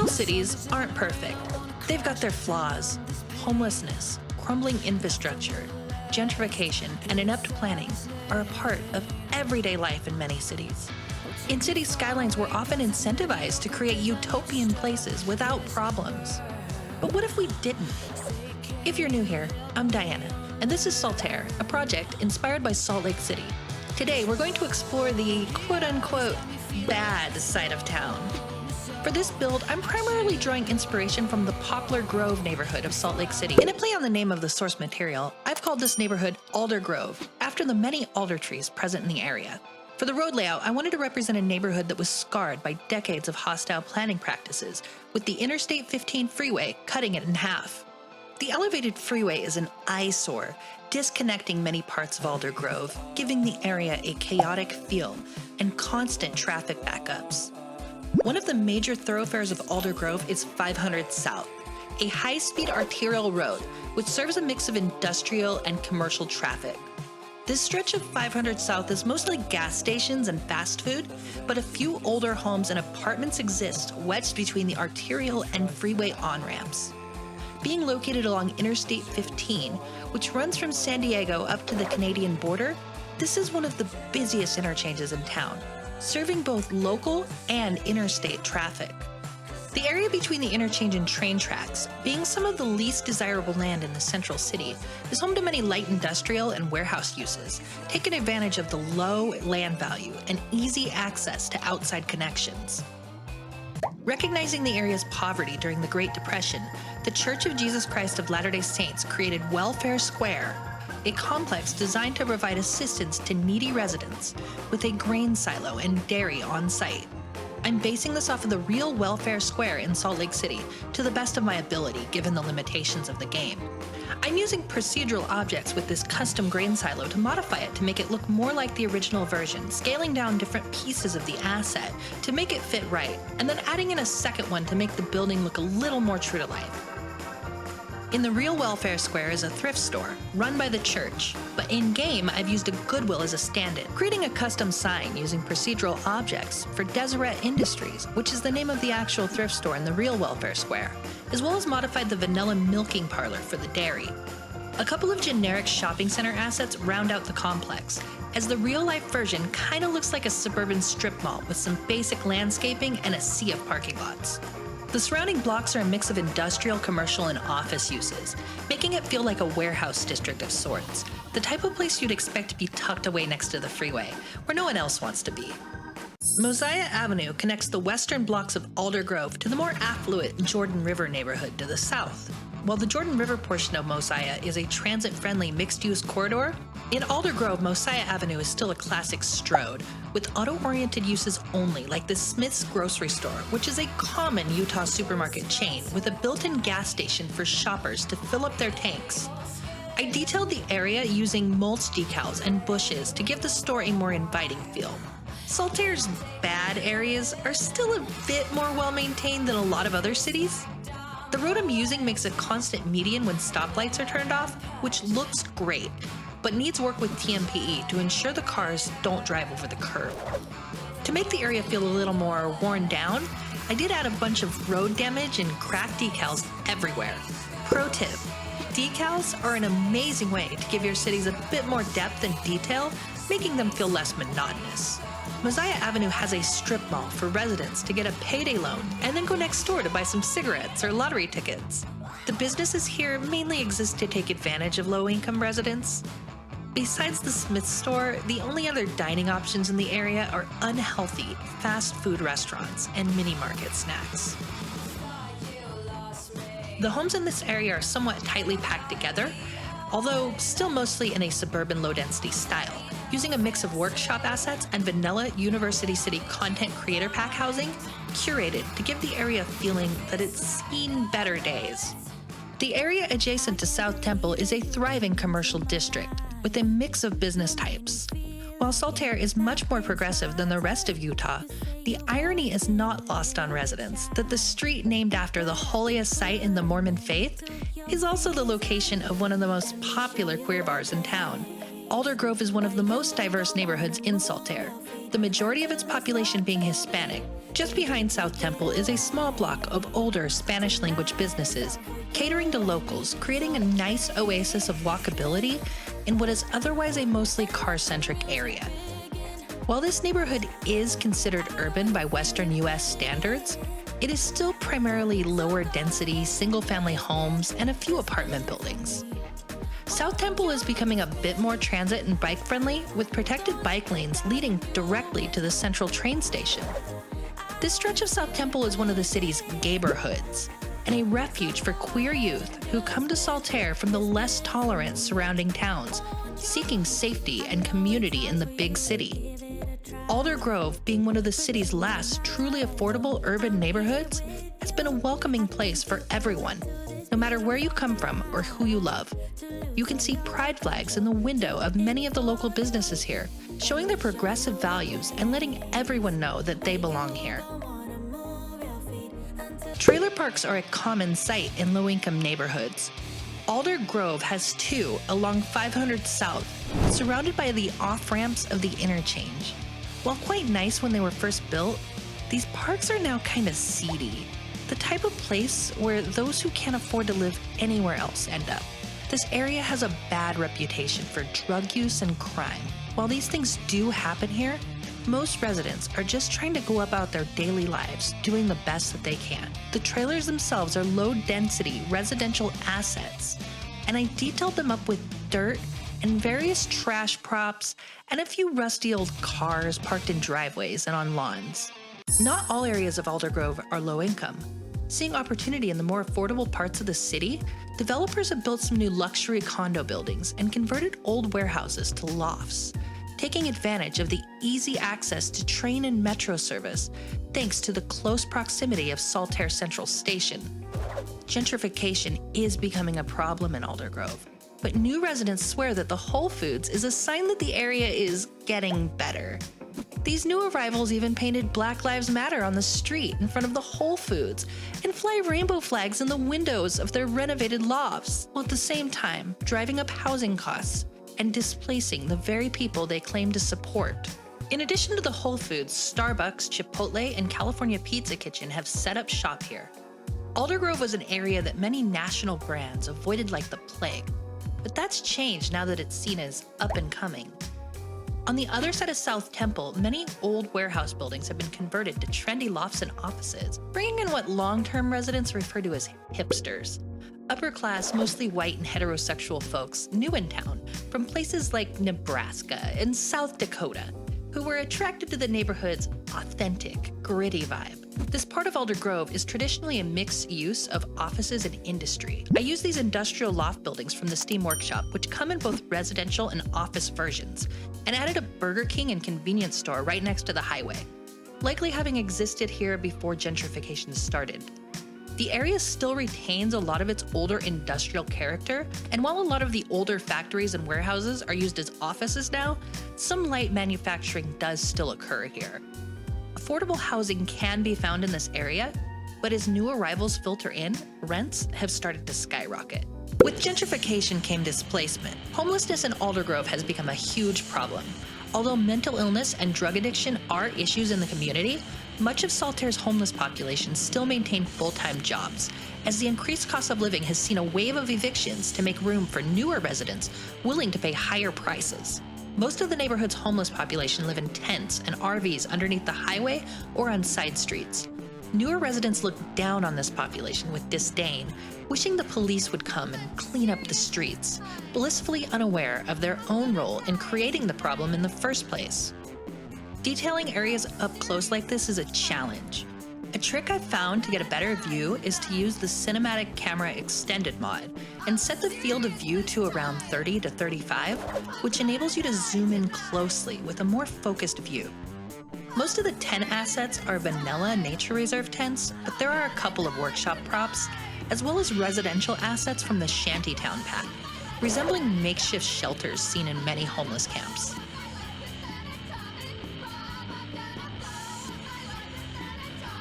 Real cities aren't perfect. They've got their flaws. Homelessness, crumbling infrastructure, gentrification, and inept planning are a part of everyday life in many cities. In Cities Skylines, we're often incentivized to create utopian places without problems. But what if we didn't? If you're new here, I'm Diana, and this is Saltaire, a project inspired by Salt Lake City. Today, we're going to explore the quote-unquote bad side of town. For this build, I'm primarily drawing inspiration from the Poplar Grove neighborhood of Salt Lake City. In a play on the name of the source material, I've called this neighborhood Alder Grove, after the many alder trees present in the area. For the road layout, I wanted to represent a neighborhood that was scarred by decades of hostile planning practices, with the Interstate 15 freeway cutting it in half. The elevated freeway is an eyesore, disconnecting many parts of Alder Grove, giving the area a chaotic feel and constant traffic backups. One of the major thoroughfares of Alder Grove is 500 South, a high-speed arterial road which serves a mix of industrial and commercial traffic. This stretch of 500 South is mostly gas stations and fast food, but a few older homes and apartments exist wedged between the arterial and freeway on-ramps. Being located along Interstate 15, which runs from San Diego up to the Canadian border, this is one of the busiest interchanges in town, serving both local and interstate traffic. The area between the interchange and train tracks, being some of the least desirable land in the central city, is home to many light industrial and warehouse uses, taking advantage of the low land value and easy access to outside connections. Recognizing the area's poverty during the Great Depression, the Church of Jesus Christ of Latter-day Saints created Welfare Square, a complex designed to provide assistance to needy residents with a grain silo and dairy on site. I'm basing this off of the real Welfare Square in Salt Lake City to the best of my ability given the limitations of the game. I'm using procedural objects with this custom grain silo to modify it to make it look more like the original version, scaling down different pieces of the asset to make it fit right, and then adding in a second one to make the building look a little more true to life. In the real Welfare Square is a thrift store run by the church, but in-game I've used a Goodwill as a stand-in, creating a custom sign using procedural objects for Deseret Industries, which is the name of the actual thrift store in the real Welfare Square, as well as modified the vanilla milking parlor for the dairy. A couple of generic shopping center assets round out the complex, as the real-life version kinda looks like a suburban strip mall with some basic landscaping and a sea of parking lots. The surrounding blocks are a mix of industrial, commercial, and office uses, making it feel like a warehouse district of sorts, the type of place you'd expect to be tucked away next to the freeway, where no one else wants to be. Mosiah Avenue connects the western blocks of Alder Grove to the more affluent Jordan River neighborhood to the south. While the Jordan River portion of Mosiah is a transit-friendly mixed-use corridor, in Alder Grove, Mosiah Avenue is still a classic strode, with auto-oriented uses only, like the Smith's grocery store, which is a common Utah supermarket chain with a built-in gas station for shoppers to fill up their tanks. I detailed the area using mulch decals and bushes to give the store a more inviting feel. Saltaire's bad areas are still a bit more well-maintained than a lot of other cities. The road I'm using makes a constant median when stoplights are turned off, which looks great, but needs work with TMPE to ensure the cars don't drive over the curb. To make the area feel a little more worn down, I did add a bunch of road damage and cracked decals everywhere. Pro tip, decals are an amazing way to give your cities a bit more depth and detail, making them feel less monotonous. Mosiah Avenue has a strip mall for residents to get a payday loan and then go next door to buy some cigarettes or lottery tickets. The businesses here mainly exist to take advantage of low-income residents. Besides the Smith store, the only other dining options in the area are unhealthy fast food restaurants and mini-market snacks. The homes in this area are somewhat tightly packed together, although still mostly in a suburban low-density style, using a mix of workshop assets and vanilla University City content creator pack housing, curated to give the area a feeling that it's seen better days. The area adjacent to South Temple is a thriving commercial district with a mix of business types. While Saltaire is much more progressive than the rest of Utah, the irony is not lost on residents that the street named after the holiest site in the Mormon faith is also the location of one of the most popular queer bars in town, Alder Grove is one of the most diverse neighborhoods in Saltaire, the majority of its population being Hispanic. Just behind South Temple is a small block of older Spanish-language businesses, catering to locals, creating a nice oasis of walkability in what is otherwise a mostly car-centric area. While this neighborhood is considered urban by Western U.S. standards, it is still primarily lower-density, single-family homes and a few apartment buildings. South Temple is becoming a bit more transit and bike-friendly, with protected bike lanes leading directly to the central train station. This stretch of South Temple is one of the city's gayborhoods, and a refuge for queer youth who come to Saltaire from the less tolerant surrounding towns, seeking safety and community in the big city. Alder Grove, being one of the city's last truly affordable urban neighborhoods, has been a welcoming place for everyone, no matter where you come from or who you love. You can see pride flags in the window of many of the local businesses here, showing their progressive values and letting everyone know that they belong here. Trailer parks are a common sight in low-income neighborhoods. Alder Grove has two along 500 South, surrounded by the off-ramps of the interchange. While quite nice when they were first built, these parks are now kind of seedy, the type of place where those who can't afford to live anywhere else end up. This area has a bad reputation for drug use and crime. While these things do happen here, most residents are just trying to go about their daily lives, doing the best that they can. The trailers themselves are low-density residential assets, and I detailed them up with dirt and various trash props and a few rusty old cars parked in driveways and on lawns. Not all areas of Alder Grove are low income. Seeing opportunity in the more affordable parts of the city, developers have built some new luxury condo buildings and converted old warehouses to lofts, taking advantage of the easy access to train and metro service thanks to the close proximity of Saltaire Central Station. Gentrification is becoming a problem in Alder Grove, but new residents swear that the Whole Foods is a sign that the area is getting better. These new arrivals even painted Black Lives Matter on the street in front of the Whole Foods and fly rainbow flags in the windows of their renovated lofts, while at the same time driving up housing costs and displacing the very people they claim to support. In addition to the Whole Foods, Starbucks, Chipotle, and California Pizza Kitchen have set up shop here. Alder Grove was an area that many national brands avoided like the plague, but that's changed now that it's seen as up and coming. On the other side of South Temple, many old warehouse buildings have been converted to trendy lofts and offices, bringing in what long-term residents refer to as hipsters. Upper-class, mostly white and heterosexual folks new in town from places like Nebraska and South Dakota, who were attracted to the neighborhood's authentic, gritty vibe. This part of Alder Grove is traditionally a mixed use of offices and industry. I use these industrial loft buildings from the Steam Workshop, which come in both residential and office versions, and added a Burger King and convenience store right next to the highway, likely having existed here before gentrification started. The area still retains a lot of its older industrial character, and while a lot of the older factories and warehouses are used as offices now, some light manufacturing does still occur here. Affordable housing can be found in this area, but as new arrivals filter in, rents have started to skyrocket. With gentrification came displacement. Homelessness in Alder Grove has become a huge problem. Although mental illness and drug addiction are issues in the community, much of Saltaire's homeless population still maintain full-time jobs, as the increased cost of living has seen a wave of evictions to make room for newer residents willing to pay higher prices. Most of the neighborhood's homeless population live in tents and RVs underneath the highway or on side streets. Newer residents look down on this population with disdain, wishing the police would come and clean up the streets, blissfully unaware of their own role in creating the problem in the first place. Detailing areas up close like this is a challenge. A trick I've found to get a better view is to use the Cinematic Camera Extended mod and set the field of view to around 30 to 35, which enables you to zoom in closely with a more focused view. Most of the tent assets are vanilla nature reserve tents, but there are a couple of workshop props, as well as residential assets from the Shantytown pack, resembling makeshift shelters seen in many homeless camps.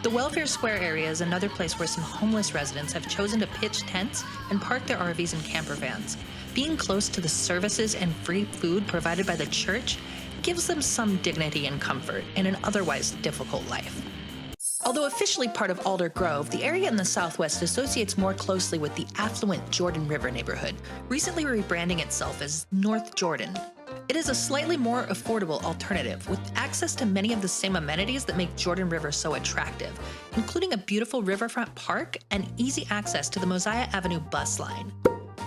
The Welfare Square area is another place where some homeless residents have chosen to pitch tents and park their RVs and camper vans, being close to the services and free food provided by the church gives them some dignity and comfort in an otherwise difficult life. Although officially part of Alder Grove, the area in the southwest associates more closely with the affluent Jordan River neighborhood, recently rebranding itself as North Jordan. It is a slightly more affordable alternative, with access to many of the same amenities that make Jordan River so attractive, including a beautiful riverfront park and easy access to the Mosiah Avenue bus line.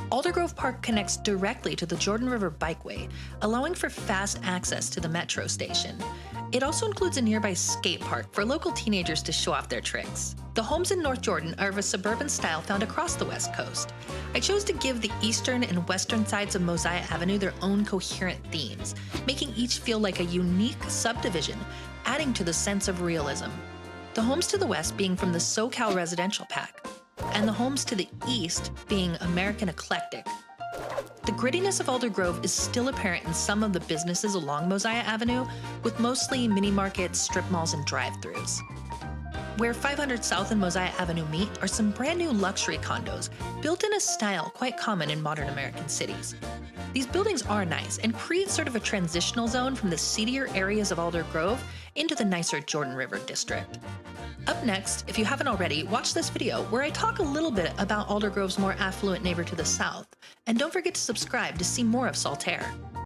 Alder Grove Park connects directly to the Jordan River Bikeway, allowing for fast access to the metro station. It also includes a nearby skate park for local teenagers to show off their tricks. The homes in North Jordan are of a suburban style found across the West Coast. I chose to give the eastern and western sides of Mosiah Avenue their own coherent themes, making each feel like a unique subdivision, adding to the sense of realism. The homes to the west being from the SoCal residential pack, and the homes to the east being American eclectic. The grittiness of Alder Grove is still apparent in some of the businesses along Mosiah Avenue, with mostly mini markets, strip malls, and drive-thrus. Where 500 South and Mosiah Avenue meet are some brand new luxury condos, built in a style quite common in modern American cities. These buildings are nice and create sort of a transitional zone from the seedier areas of Alder Grove into the nicer Jordan River district. Up next, if you haven't already, watch this video where I talk a little bit about Alder Grove's more affluent neighbor to the south. And don't forget to subscribe to see more of Saltaire.